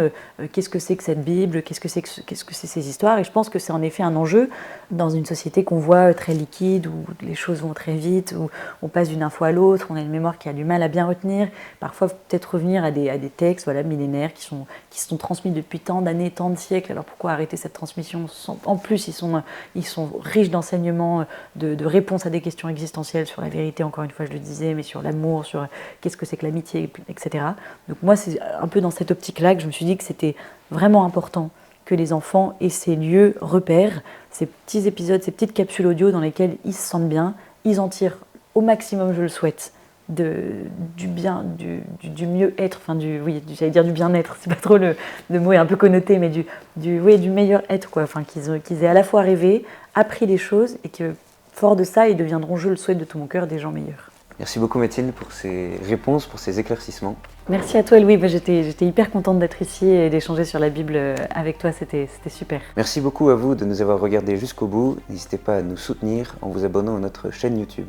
qu'est-ce que c'est que cette Bible, qu'est-ce que c'est ces histoires. Et je pense que c'est en effet un enjeu dans une société qu'on voit très liquide, où les choses vont très vite, où on passe d'une info à l'autre, on a une mémoire qui a du mal à bien retenir. Parfois, peut-être revenir à des textes millénaires qui sont transmis depuis tant d'années, tant de siècles. Alors pourquoi arrêter cette transmission? En plus, ils sont riches d'enseignements, de réponses à des questions existentielles sur la vérité, encore une fois, je le disais, mais sur l'amour, sur qu'est-ce que c'est que l'amitié, etc. Donc moi, c'est un peu dans cette optique-là que je me suis dit que c'était vraiment important que les enfants aient ces lieux repères, ces petits épisodes, ces petites capsules audio dans lesquelles ils se sentent bien, ils en tirent au maximum, je le souhaite, du bien, du mieux-être, j'allais dire du bien-être, c'est pas trop le mot est un peu connoté, mais du meilleur être, quoi, enfin qu'ils aient à la fois rêvé, appris les choses et que fort de ça, ils deviendront, je le souhaite de tout mon cœur, des gens meilleurs.
Merci beaucoup Mathilde pour ces réponses, pour ces éclaircissements.
Merci à toi Louis, j'étais hyper contente d'être ici et d'échanger sur la Bible avec toi, c'était super.
Merci beaucoup à vous de nous avoir regardés jusqu'au bout. N'hésitez pas à nous soutenir en vous abonnant à notre chaîne YouTube.